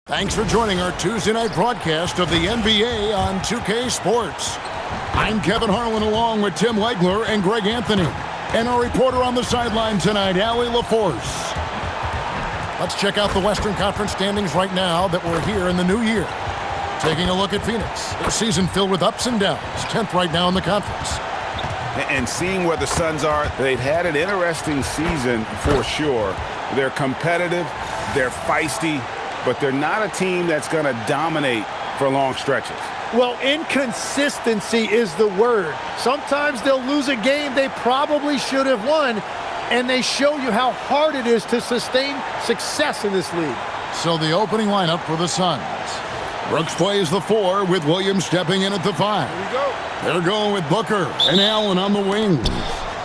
Thanks for joining our Tuesday night broadcast of the NBA on 2K Sports. I'm Kevin Harlan along with Tim Legler and Greg Anthony. And our reporter on the sideline tonight, Allie LaForce. Let's check out the Western Conference standings right now that we're here in the new year. Taking a look at Phoenix. Their season filled with ups and downs. 10th right now in the conference. And seeing where the Suns are, they've had an interesting season for sure. They're competitive, they're feisty, but they're not a team that's going to dominate for long stretches. Well, inconsistency is the word. Sometimes they'll lose a game they probably should have won, and they show you how hard it is to sustain success in this league. So the opening lineup for the Suns. Brooks plays the 4 with Williams stepping in at the 5. Here we go. They're going with Booker and Allen on the wings.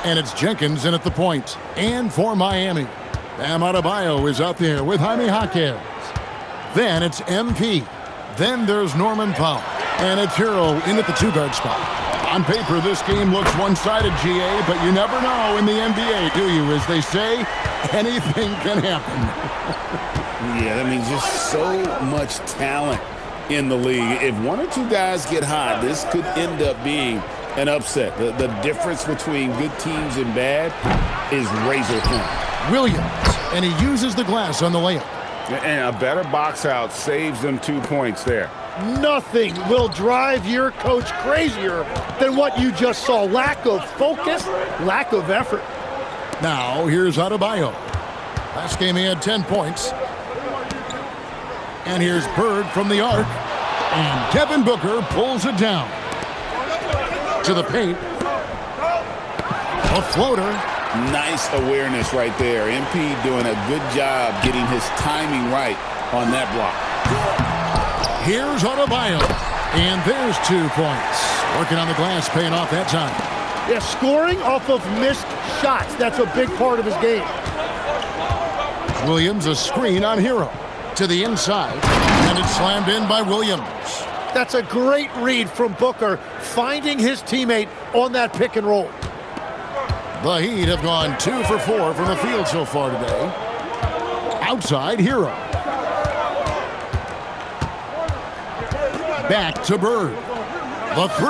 And it's Jenkins in at the point. And for Miami, Bam Adebayo is out there with Jaime Jaquez. Then it's MP. Then there's Norman Powell. And it's Hero in at the 2-guard spot. On paper, this game looks one-sided, GA, but you never know in the NBA, do you? As they say, anything can happen. Yeah, I mean, just so much talent in the league. If one or two guys get hot, this could end up being an upset. The difference between good teams and bad is razor thin. Williams, and he uses the glass on the layup. And a better box out saves them 2 points there. Nothing will drive your coach crazier than what you just saw. Lack of focus, lack of effort. Now, here's Adebayo. Last game he had 10 points. And here's Bird from the arc. And Devin Booker pulls it down. To the paint. A floater. Nice awareness right there. MP doing a good job getting his timing right on that block. Here's Adebayo. And there's 2 points. Working on the glass, paying off that time. Yeah, scoring off of missed shots. That's a big part of his game. Williams, a screen on Hero. To the inside. And it's slammed in by Williams. That's a great read from Booker, finding his teammate on that pick and roll. The Heat have gone 2 for 4 from the field so far today. Outside, Hero. Back to Bird. The 3.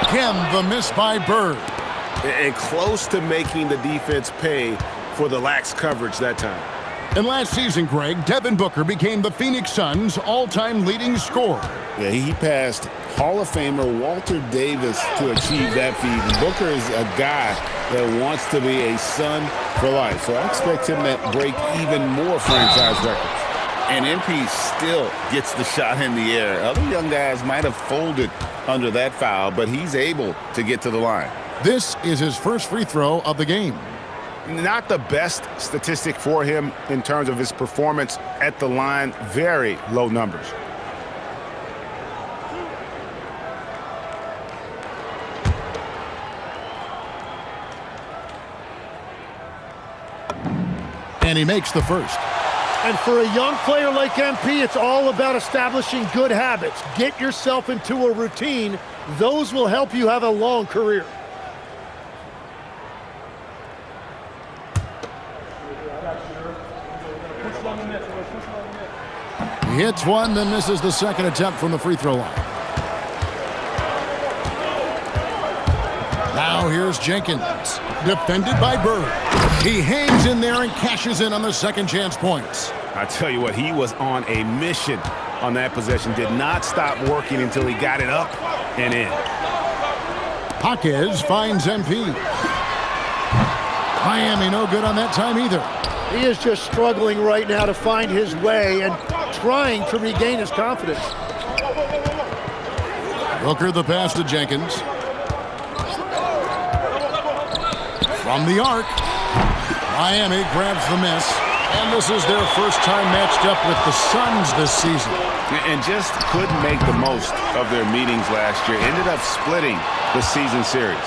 Again, the miss by Bird. And close to making the defense pay for the lax coverage that time. And last season, Greg, Devin Booker became the Phoenix Suns' all-time leading scorer. Yeah, he passed Hall of Famer Walter Davis to achieve that feat. Booker is a guy that wants to be a Sun for life. So I expect him to break even more franchise records. And MP still gets the shot in the air. Other young guys might have folded under that foul, but he's able to get to the line. This is his first free throw of the game. Not the best statistic for him in terms of his performance at the line. Very low numbers. And he makes the first. And for a young player like MP, it's all about establishing good habits. Get yourself into a routine. Those will help you have a long career. He hits one, then misses the second attempt from the free throw line. Now here's Jenkins, defended by Bird. He hangs in there and cashes in on the second chance points. I tell you what, he was on a mission on that possession. Did not stop working until he got it up and in. Jaquez finds MP. Miami no good on that time either. He is just struggling right now to find his way and trying to regain his confidence. Booker the pass to Jenkins. From the arc. Miami grabs the miss. And this is their first time matched up with the Suns this season. And just couldn't make the most of their meetings last year. Ended up splitting the season series.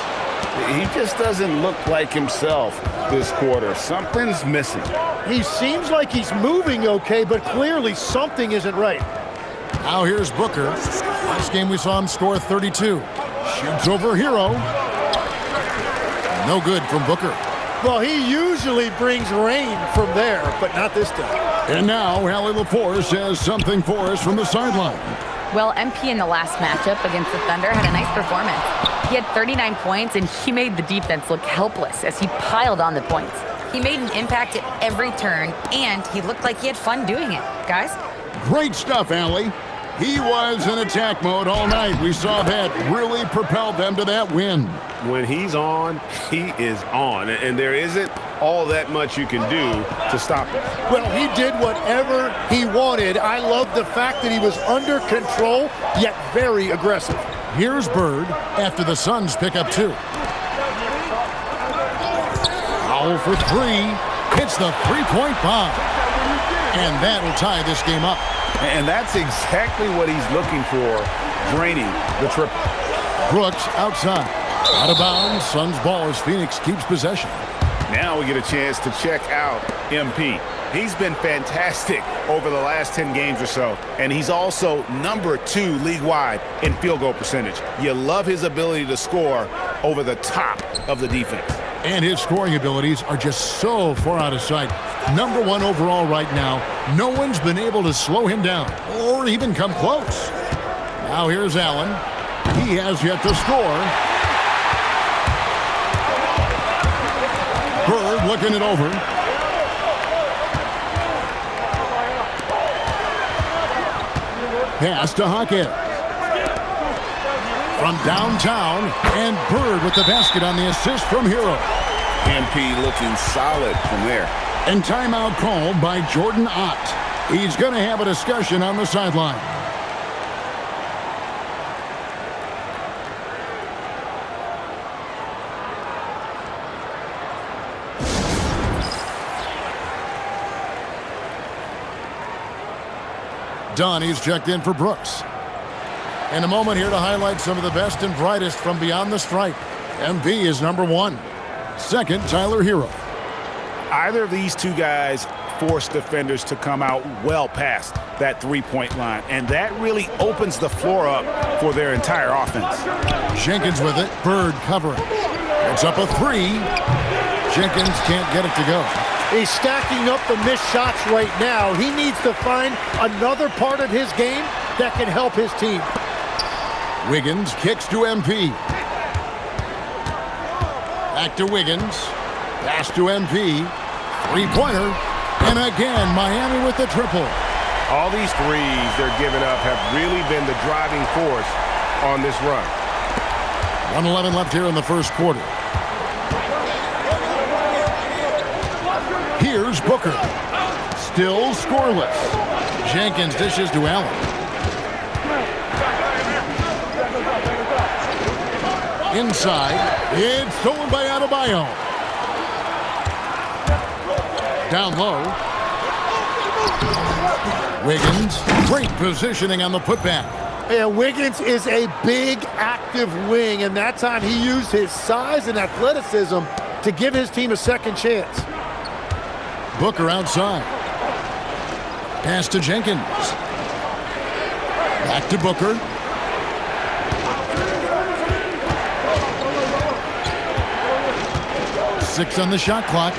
He just doesn't look like himself this quarter. Something's missing. He seems like he's moving okay, but clearly something isn't right. Now here's Booker. Last game we saw him score 32. Shoots over Hero. No good from Booker. Well, he usually brings rain from there, but not this time. And now, Allie LaForce has something for us from the sideline. Well, MP in the last matchup against the Thunder had a nice performance. He had 39 points, and he made the defense look helpless as he piled on the points. He made an impact at every turn, and he looked like he had fun doing it. Guys? Great stuff, Allie. He was in attack mode all night. We saw that really propelled them to that win. When he's on, he is on. And there isn't all that much you can do to stop him. Well, he did whatever he wanted. I love the fact that he was under control, yet very aggressive. Here's Bird after the Suns pick up 2. Foul for 3. Hits the three-point bomb. And that'll tie this game up. And that's exactly what he's looking for, draining the triple. Brooks outside. Out of bounds. Suns ball as Phoenix keeps possession. Now we get a chance to check out MP. He's been fantastic over the last 10 games or so, and he's also number 2 league-wide in field goal percentage. You love his ability to score over the top of the defense. And his scoring abilities are just so far out of sight. Number 1 overall right now. No one's been able to slow him down or even come close. Now here's Allen. He has yet to score. Bird looking it over. Pass to Hawkins. From downtown, and Bird with the basket on the assist from Hero. MP looking solid from there. And timeout called by Jordan Ott. He's going to have a discussion on the sideline. Donnie's checked in for Brooks. In a moment here to highlight some of the best and brightest from beyond the stripe. MP is number 1. Second, Tyler Hero. Either of these two guys force defenders to come out well past that three-point line, and that really opens the floor up for their entire offense. Jenkins with it. Bird covering. It's up a 3. Jenkins can't get it to go. He's stacking up the missed shots right now. He needs to find another part of his game that can help his team. Wiggins kicks to MP. Back to Wiggins. Pass to MP. Three-pointer. And again, Miami with the triple. All these threes they're giving up have really been the driving force on this run. 1:11 left here in the first quarter. Here's Booker. Still scoreless. Jenkins dishes to Allen. Inside. It's stolen by Adebayo. Down low. Wiggins. Great positioning on the putback. Yeah, Wiggins is a big, active wing, and that time he used his size and athleticism to give his team a second chance. Booker outside. Pass to Jenkins. Back to Booker. Six on the shot clock.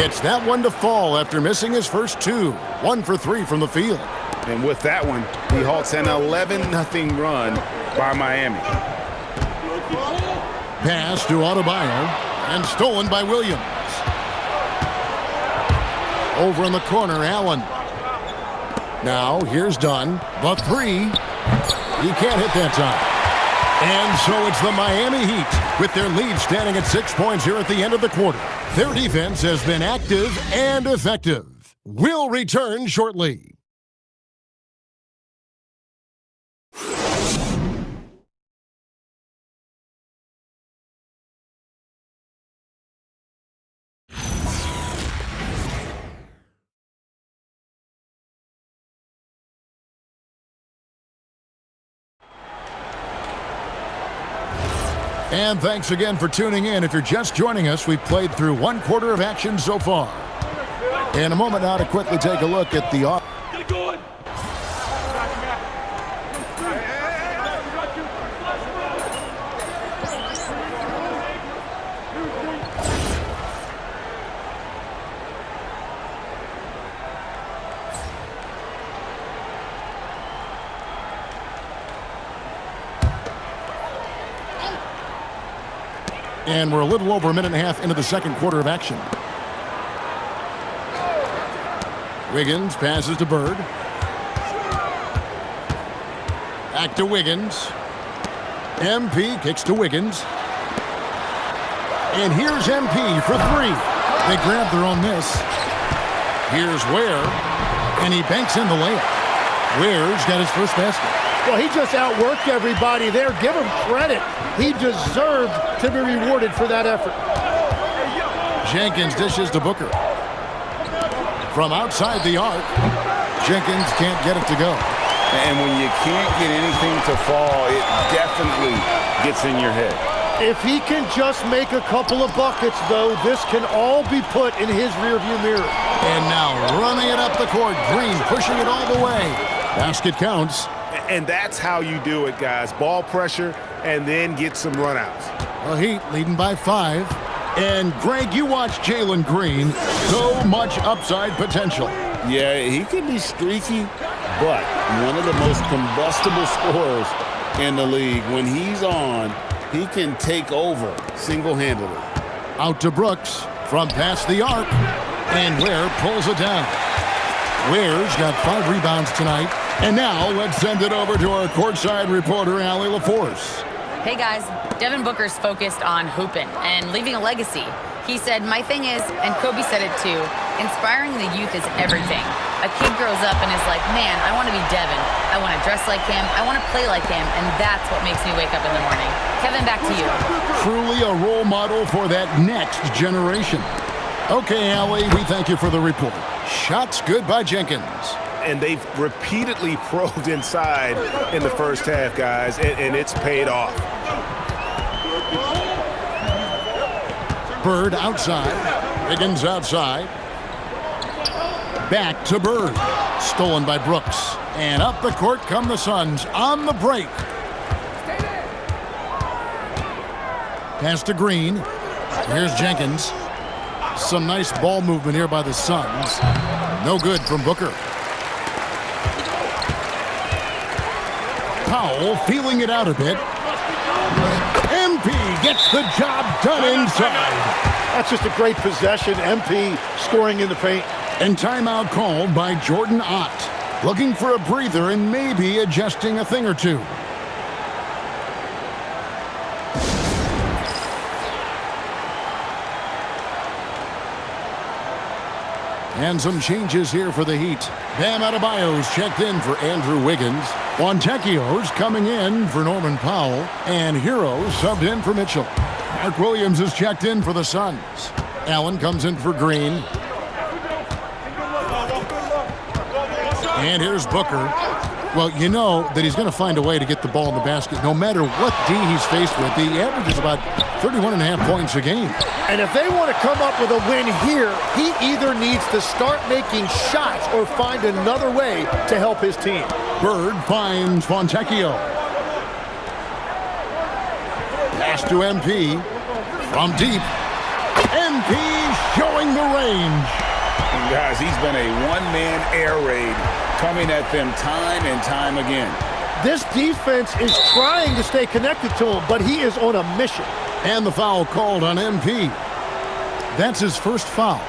Gets that one to fall after missing his first 2. 1 for 3 from the field. And with that one, he halts an 11-0 run by Miami. Pass to Adebayo and stolen by Williams. Over in the corner, Allen. Now here's Dunn. The 3. He can't hit that time. And so it's the Miami Heat with their lead standing at 6 points here at the end of the quarter. Their defense has been active and effective. We'll return shortly. And thanks again for tuning in. If you're just joining us, we've played through 1 quarter of action so far. In a moment now to quickly take a look at the And we're a little over a minute and a half into the second quarter of action. Wiggins passes to Bird. Back to Wiggins. MP kicks to Wiggins. And here's MP for three. They grab their own miss. Here's Ware. And he banks in the layup. Ware's got his first basket. Well, he just outworked everybody there. Give him credit. He deserved to be rewarded for that effort. Jenkins dishes to Booker. From outside the arc, Jenkins can't get it to go. And when you can't get anything to fall, it definitely gets in your head. If he can just make a couple of buckets, though, this can all be put in his rearview mirror. And now running it up the court, Green pushing it all the way. Basket counts. And that's how you do it, guys. Ball pressure and then get some runouts. The Heat leading by 5. And, Greg, you watch Jalen Green. So much upside potential. Yeah, he can be streaky, but one of the most combustible scorers in the league. When he's on, he can take over single-handedly. Out to Brooks from past the arc. And Ware pulls it down. Ware's got 5 rebounds tonight. And now let's send it over to our courtside reporter, Allie LaForce. Hey guys, Devin Booker's focused on hooping and leaving a legacy. He said, my thing is, and Kobe said it too, inspiring the youth is everything. A kid grows up and is like, man, I want to be Devin. I want to dress like him. I want to play like him. And that's what makes me wake up in the morning. Kevin, back to you. Truly a role model for that next generation. Okay, Allie, we thank you for the report. Shots good by Jenkins. And they've repeatedly probed inside in the first half, guys, and it's paid off. Bird outside. Wiggins outside. Back to Bird. Stolen by Brooks. And up the court come the Suns on the break. Pass to Green. Here's Jenkins. Some nice ball movement here by the Suns. No good from Booker. Powell feeling it out a bit. MP gets the job done inside. That's just a great possession. MP scoring in the paint. And timeout called by Jordan Ott. Looking for a breather and maybe adjusting a thing or two. And some changes here for the Heat. Bam Adebayo's checked in for Andrew Wiggins. Fontecchio's coming in for Norman Powell. And Hero subbed in for Mitchell. Mark Williams is checked in for the Suns. Allen comes in for Green. And here's Booker. Well, you know that he's going to find a way to get the ball in the basket no matter what D he's faced with. He averages about 31.5 points a game. And if they want to come up with a win here, he either needs to start making shots or find another way to help his team. Bird finds Fontecchio. Pass to MP. From deep. MP showing the range. And guys, he's been a one-man air raid coming at them time and time again. This defense is trying to stay connected to him, but he is on a mission. And the foul called on MP. That's his first foul.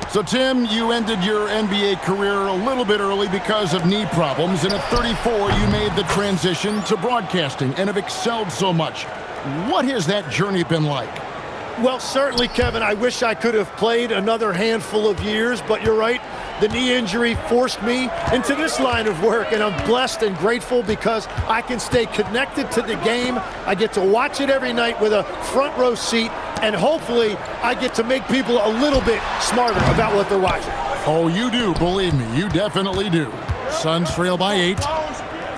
So, Tim, you ended your NBA career a little bit early because of knee problems, and at 34, you made the transition to broadcasting and have excelled so much. What has that journey been like? Well, certainly, Kevin, I wish I could have played another handful of years, but you're right. The knee injury forced me into this line of work, and I'm blessed and grateful because I can stay connected to the game. I get to watch it every night with a front row seat, and hopefully I get to make people a little bit smarter about what they're watching. Oh, you do, believe me, you definitely do. Suns trail by 8.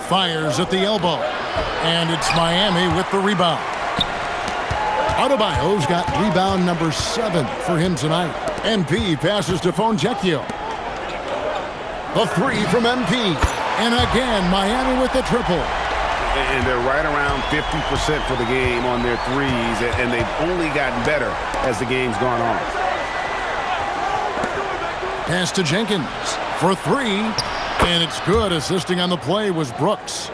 Fires at the elbow. And it's Miami with the rebound. Adebayo's got rebound number 7 for him tonight. MP passes to Fontecchio. The 3 from MP. And again, Miami with the triple. And they're right around 50% for the game on their threes, and they've only gotten better as the game's gone on. Pass to Jenkins for 3. And it's good. Assisting on the play was Brooks.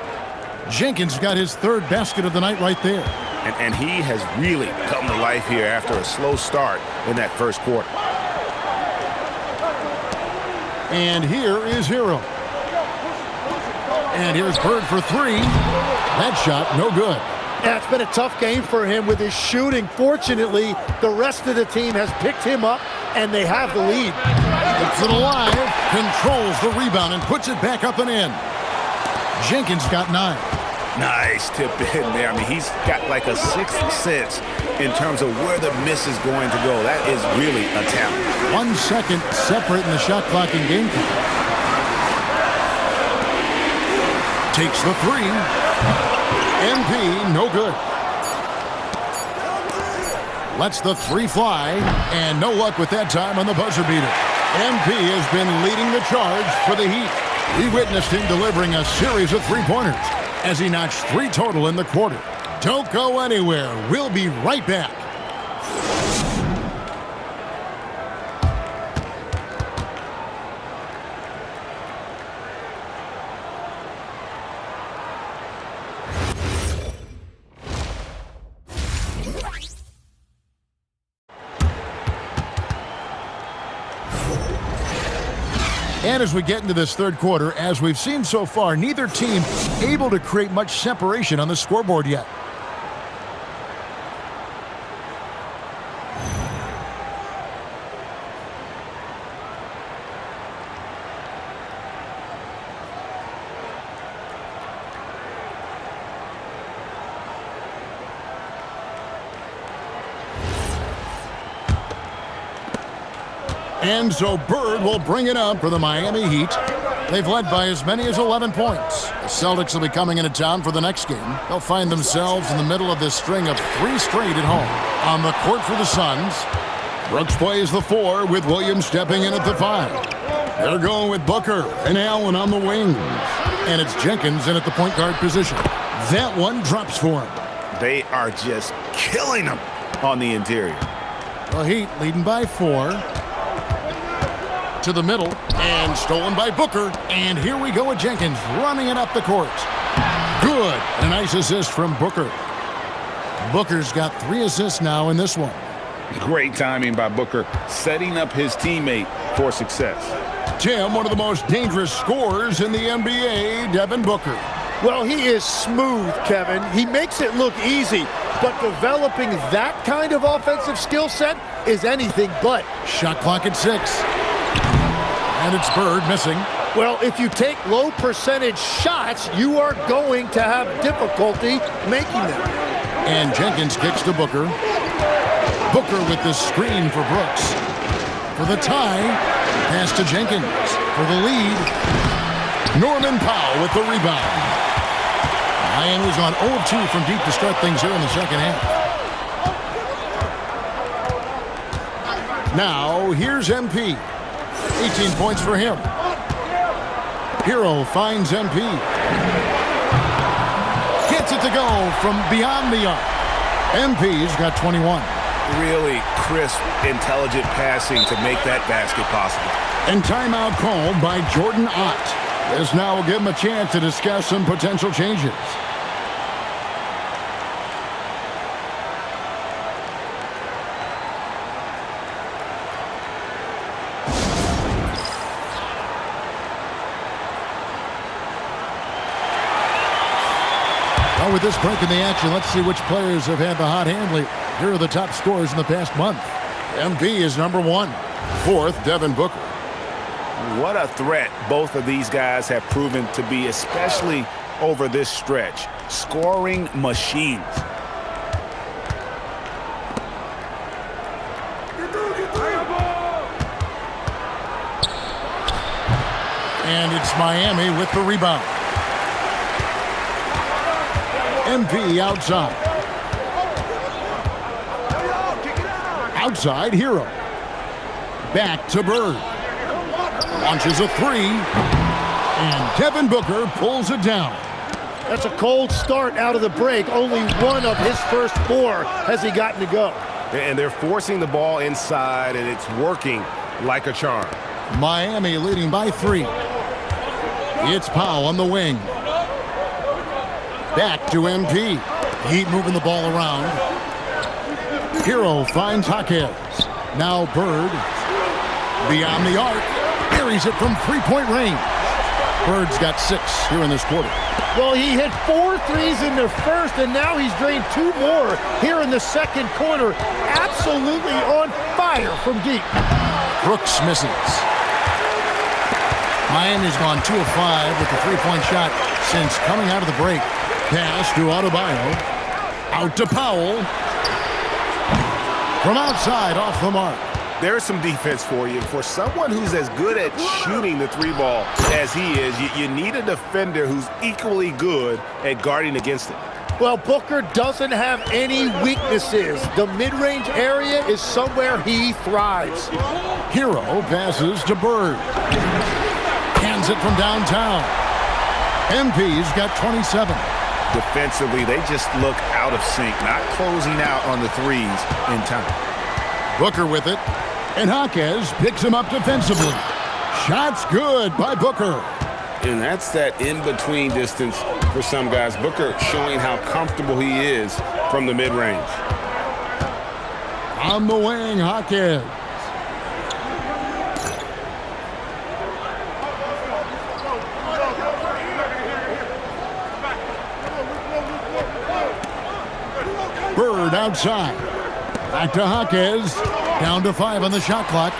Jenkins got his third basket of the night right there. And he has really come to life here after a slow start in that first quarter. And here is Hero. And here's Bird for three. That shot, no good. Yeah, it's been a tough game for him with his shooting. Fortunately, the rest of the team has picked him up, and they have the lead. Keeps it alive, controls the rebound, and puts it back up and in. Jenkins got 9. Nice tip in there. I mean, he's got like a sixth sense in terms of where the miss is going to go. That is really a talent. 1 second separating the shot clock and game clock. Takes the three. MP, no good. Lets the three fly, and no luck with that time on the buzzer beater. MP has been leading the charge for the Heat. We witnessed him delivering a series of three-pointers as he notched 3 total in the quarter. Don't go anywhere. We'll be right back. And as we get into this third quarter, as we've seen so far, neither team able to create much separation on the scoreboard yet. And so Bird will bring it up for the Miami Heat. They've led by as many as 11 points. The Celtics will be coming into town for the next game. They'll find themselves in the middle of this string of 3 straight at home. On the court for the Suns, Brooks plays the 4 with Williams stepping in at the 5. They're going with Booker and Allen on the wings. And it's Jenkins in at the point guard position. That one drops for him. They are just killing them on the interior. The Heat leading by 4. To the middle, and stolen by Booker. And here we go with Jenkins running it up the court. Good. A nice assist from Booker. Booker's got 3 assists now in this one. Great timing by Booker, setting up his teammate for success. Tim, one of the most dangerous scorers in the NBA, Devin Booker. Well, he is smooth, Kevin. He makes it look easy, but developing that kind of offensive skill set is anything but. Shot clock at 6. And it's Bird missing. Well, if you take low percentage shots, you are going to have difficulty making them. And Jenkins kicks to Booker. Booker with the screen for Brooks. For the tie, pass to Jenkins. For the lead, Norman Powell with the rebound. Miami's on 0 of 2 from deep to start things here in the second half. Now, here's MP. 18 points for him. Hero finds MP. Gets it to go from beyond the arc. MP's got 21. Really crisp, intelligent passing to make that basket possible. And timeout called by Jordan Ott. This now will give him a chance to discuss some potential changes. With this break in the action, let's see which players have had the hot hand lately. Here are the top scorers in the past month. MP is number 1. 4th, Devin Booker. What a threat both of these guys have proven to be, especially over this stretch. Scoring machines. And it's Miami with the rebound. MP outside. Outside, Hero. Back to Bird. Launches a 3. And Devin Booker pulls it down. That's a cold start out of the break. Only one of his first 4 has he gotten to go. And they're forcing the ball inside, and it's working like a charm. Miami leading by 3. It's Powell on the wing. Back to MP. Heat moving the ball around. Hero finds Jaquez. Now Bird. Beyond the arc. Buries it from three-point range. Bird's got 6 here in this quarter. Well, he hit 4 threes in the first, and now he's drained 2 more here in the second quarter. Absolutely on fire from deep. Brooks misses. Miami's gone 2 of 5 with the three-point shot since coming out of the break. Pass to Adebayo. Out to Powell. From outside, off the mark. There's some defense for you. For someone who's as good at shooting the 3-ball as he is, you need a defender who's equally good at guarding against it. Well, Booker doesn't have any weaknesses. The mid-range area is somewhere he thrives. Hero passes to Bird. Hands it from downtown. MP's got 27. Defensively, they just look out of sync, not closing out on the threes in time. Booker with it. And Jaquez picks him up defensively. Shot's good by Booker. And that's that in-between distance for some guys. Booker showing how comfortable he is from the mid-range. On the wing, Jaquez. Bird outside. Back to Jaquez. Down to 5 on the shot clock.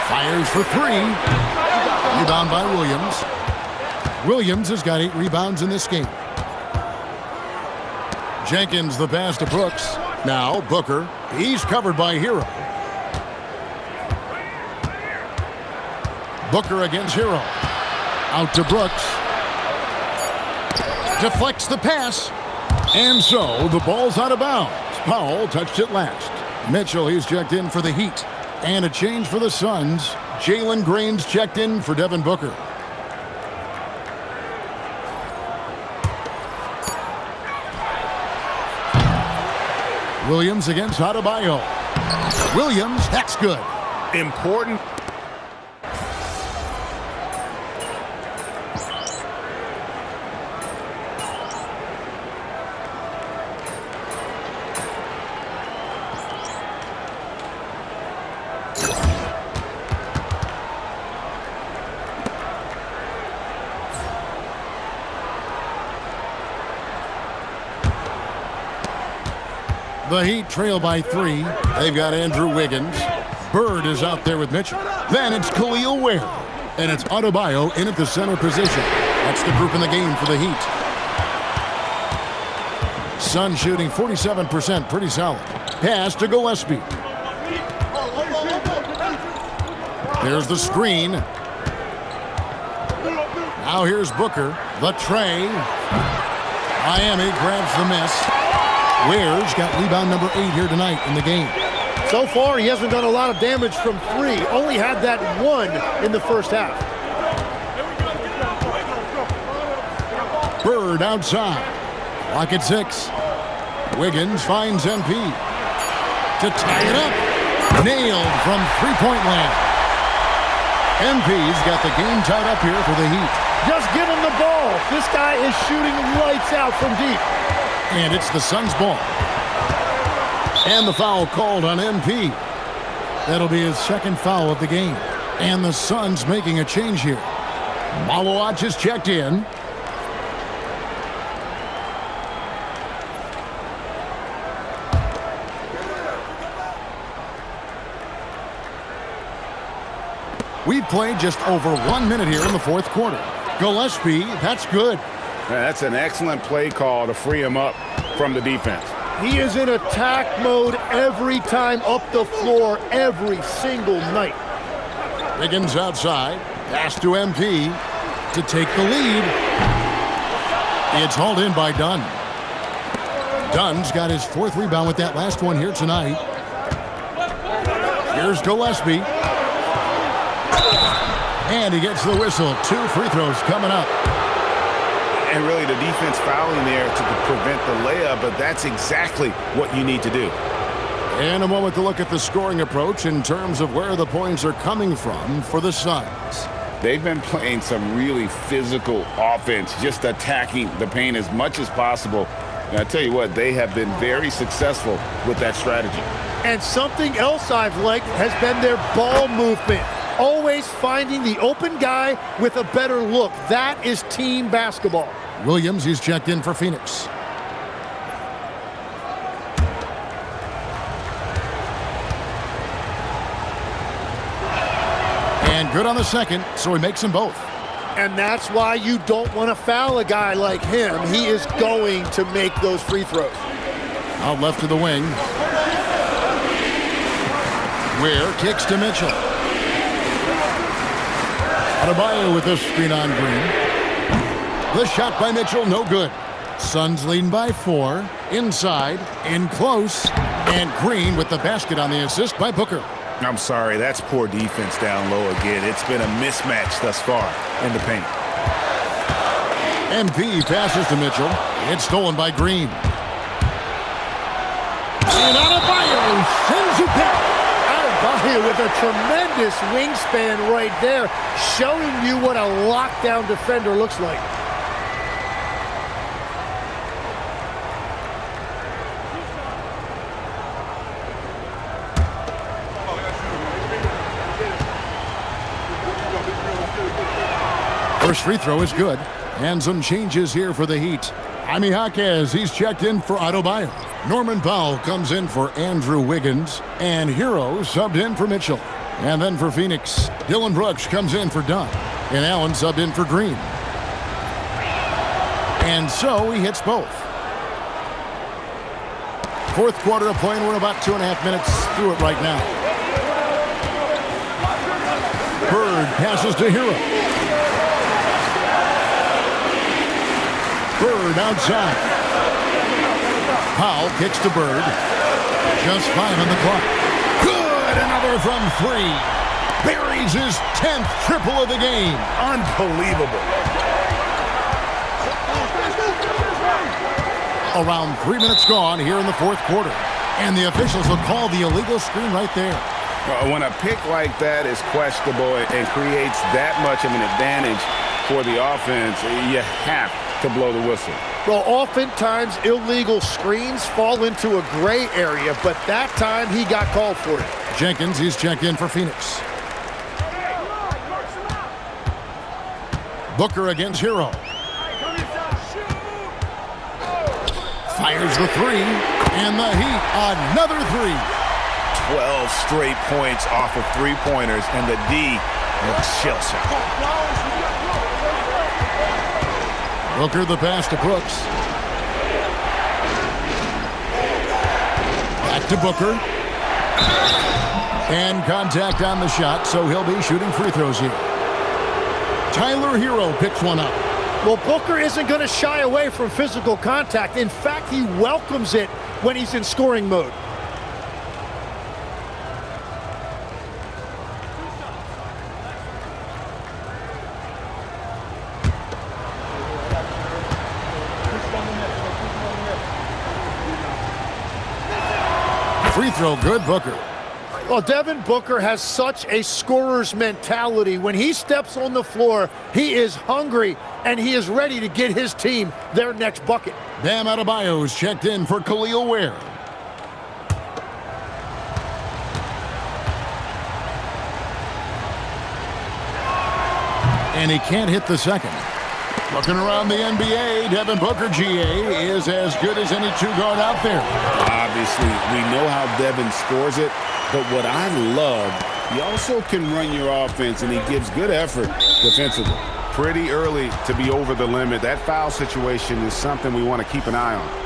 Fires for 3. Rebound by Williams. Williams has got 8 rebounds in this game. Jenkins the pass to Brooks. Now Booker. He's covered by Hero. Booker against Hero. Out to Brooks. Deflects the pass. And so the ball's out of bounds. Powell touched it last. Mitchell, he's checked in for the Heat. And a change for the Suns. Jalen Green's checked in for Devin Booker. Williams against Adebayo. Williams, that's good. Important. The Heat trail by 3. They've got Andrew Wiggins. Bird is out there with Mitchell. Then it's Khalil Ware. And it's Adebayo in at the center position. That's the group in the game for the Heat. Sun shooting 47%, pretty solid. Pass to Gillespie. There's the screen. Now here's Booker. The tray. Miami grabs the miss. Ware's got rebound number 8 here tonight in the game. So far, he hasn't done a lot of damage from 3. Only had that 1 in the first half. Bird outside. Clock at 6. Wiggins finds MP. To tie it up. Nailed from three-point land. MP's got the game tied up here for the Heat. Just give him the ball. This guy is shooting lights out from deep. And it's the Suns' ball. And the foul called on MP. That'll be his second foul of the game. And the Suns making a change here. Malawach is checked in. We've played just over 1 minute here in the fourth quarter. Gillespie, that's good. That's an excellent play call to free him up from the defense. He is in attack mode every time up the floor, every single night. Wiggins outside. Pass to MP to take the lead. It's hauled in by Dunn. Dunn's got his 4th rebound with that last one here tonight. Here's Gillespie. And he gets the whistle. 2 free throws coming up. And really the defense fouling there to prevent the layup, but that's exactly what you need to do. And a moment to look at the scoring approach in terms of where the points are coming from for the Suns. They've been playing some really physical offense, just attacking the paint as much as possible. And I tell you what, they have been very successful with that strategy. And something else I've liked has been their ball movement. Always finding the open guy with a better look. That is team basketball. Williams, he's checked in for Phoenix. And good on the second, so he makes them both. And that's why you don't want to foul a guy like him. He is going to make those free throws. Out left to the wing. Ware kicks to Mitchell. Adebayo with the screen on Green. The shot by Mitchell, no good. Suns leading by 4. Inside, in close. And Green with the basket on the assist by Booker. I'm sorry, that's poor defense down low again. It's been a mismatch thus far in the paint. MP passes to Mitchell. It's stolen by Green. And Adebayo sends it back. Adebayo with a tremendous wingspan right there, showing you what a lockdown defender looks like. First free throw is good. And some changes here for the Heat. Jaime Jaquez, he's checked in for Adebayo. Norman Powell comes in for Andrew Wiggins. And Hero subbed in for Mitchell. And then for Phoenix, Dylan Brooks comes in for Dunn. And Allen subbed in for Green. And so he hits both. Fourth quarter of play, and we're about 2.5 minutes through it right now. Bird passes to Hero. Bird outside. Powell kicks to Bird. Just 5 on the clock. Good! Another from 3. Buries his 10th triple of the game. Unbelievable. Around 3 minutes gone here in the fourth quarter. And the officials will call the illegal screen right there. When a pick like that is questionable and creates that much of an advantage for the offense, you have to blow the whistle. Well, oftentimes illegal screens fall into a gray area, but that time he got called for it. Jenkins, he's checked in for Phoenix. Booker against Hero. Fires the 3, and the Heat another 3. 12 straight points off of three-pointers, and the D looks shell-shocked. Booker the pass to Brooks. Back to Booker. And contact on the shot, so he'll be shooting free throws here. Tyler Hero picks one up. Well, Booker isn't going to shy away from physical contact. In fact, he welcomes it when he's in scoring mode. Free throw good, Booker. Well, Devin Booker has such a scorer's mentality. When he steps on the floor, he is hungry, and he is ready to get his team their next bucket. Bam Adebayo is checked in for Khalil Ware. And he can't hit the second. Looking around the NBA, Devin Booker, GA, is as good as any two-guard out there. Obviously, we know how Devin scores it, but what I love, he also can run your offense, and he gives good effort defensively. Pretty early to be over the limit. That foul situation is something we want to keep an eye on.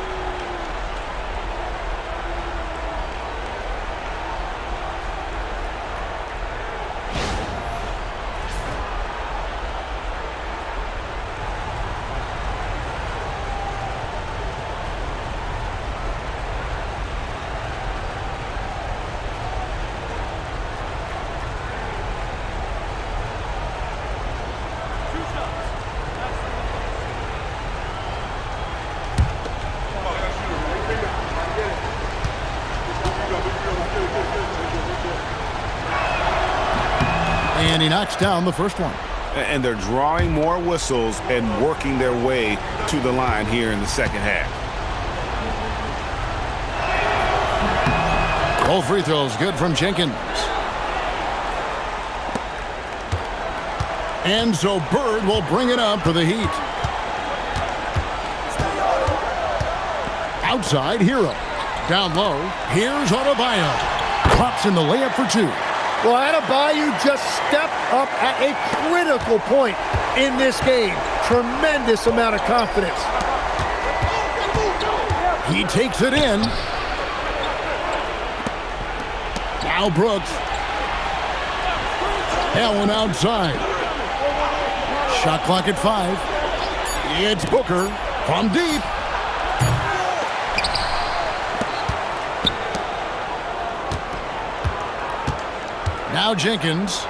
And he knocks down the first one. And they're drawing more whistles and working their way to the line here in the second half. All free throws good from Jenkins. And so Bird will bring it up for the Heat. Outside, Hero. Down low, here's Adebayo. Pops in the layup for two. Well, Adebayo just stepped up at a critical point in this game. Tremendous amount of confidence. He takes it in. Now Brooks. Allen outside. Shot clock at 5. It's Booker from deep. Now Jenkins.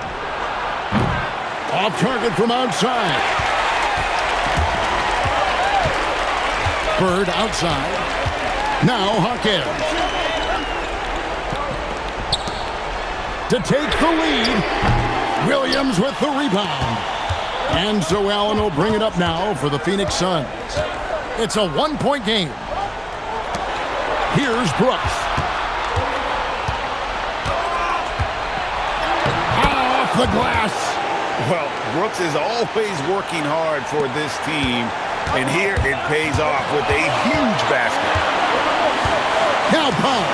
Off target from outside. Bird outside. Now Hawkins. To take the lead. Williams with the rebound. And so Allen will bring it up now for the Phoenix Suns. It's a one-point game. Here's Brooks. Off the glass. Well, Brooks is always working hard for this team, and here it pays off with a huge basket. Now Pound.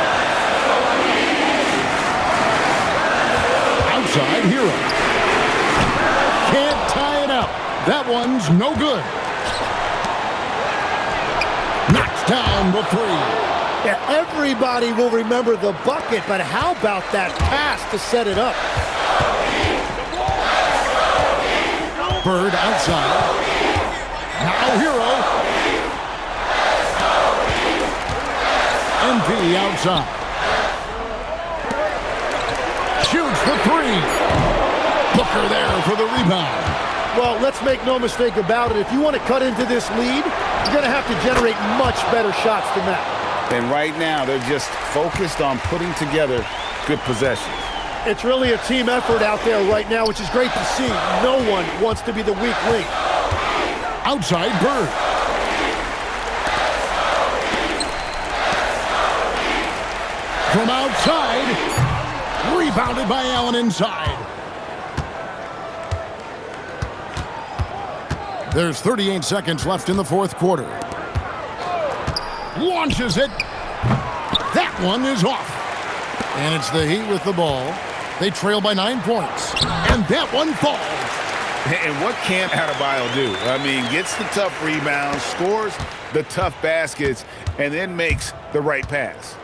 Outside, Hero. Can't tie it up. That one's no good. Knocks down the three. Yeah, everybody will remember the bucket, but how about that pass to set it up? Bird outside. Now Hero. MP outside. Shoots the three. Booker there for the rebound. Well, let's make no mistake about it. If you want to cut into this lead, you're going to have to generate much better shots than that. And right now, they're just focused on putting together good possessions. It's really a team effort out there right now, which is great to see. No one wants to be the weak link. Outside, Bird. From outside, rebounded by Allen inside. There's 38 seconds left in the fourth quarter. Launches it. That one is off. And it's the Heat with the ball. They trail by 9 points. And that one falls. And what can't Adebayo do? I mean, gets the tough rebounds, scores the tough baskets, and then makes the right pass.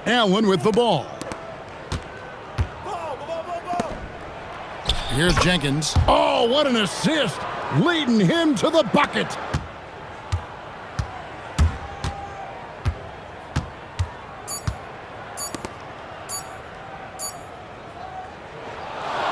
Allen with the ball. Here's Jenkins. Oh, what an assist. Leading him to the bucket.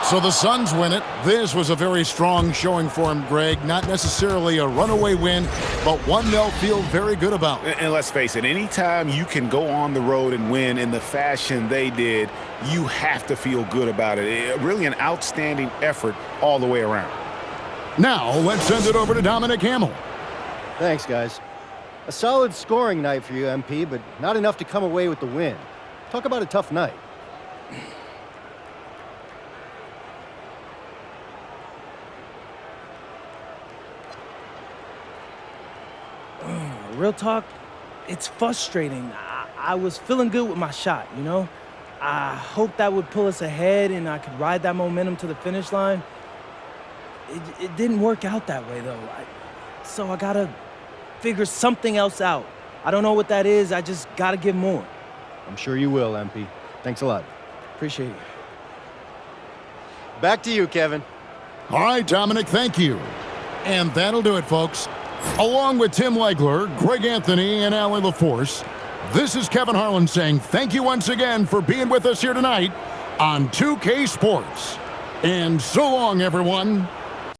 So the Suns win it. This was a very strong showing for him, Greg. Not necessarily a runaway win, but one they'll feel very good about. And let's face it, anytime you can go on the road and win in the fashion they did, you have to feel good about it. Really an outstanding effort all the way around. Now, let's send it over to Dominic Hamill. Thanks, guys. A solid scoring night for you, MP, but not enough to come away with the win. Talk about a tough night. Real talk, it's frustrating. I was feeling good with my shot, you know? I hoped that would pull us ahead and I could ride that momentum to the finish line. It didn't work out that way, though. So I gotta figure something else out. I don't know what that is. I just gotta give more. I'm sure you will, MP. Thanks a lot. Appreciate it. Back to you, Kevin. All right, Dominic, thank you. And that'll do it, folks. Along with Tim Legler, Greg Anthony, and Allie LaForce, this is Kevin Harlan saying thank you once again for being with us here tonight on 2K Sports. And so long, everyone.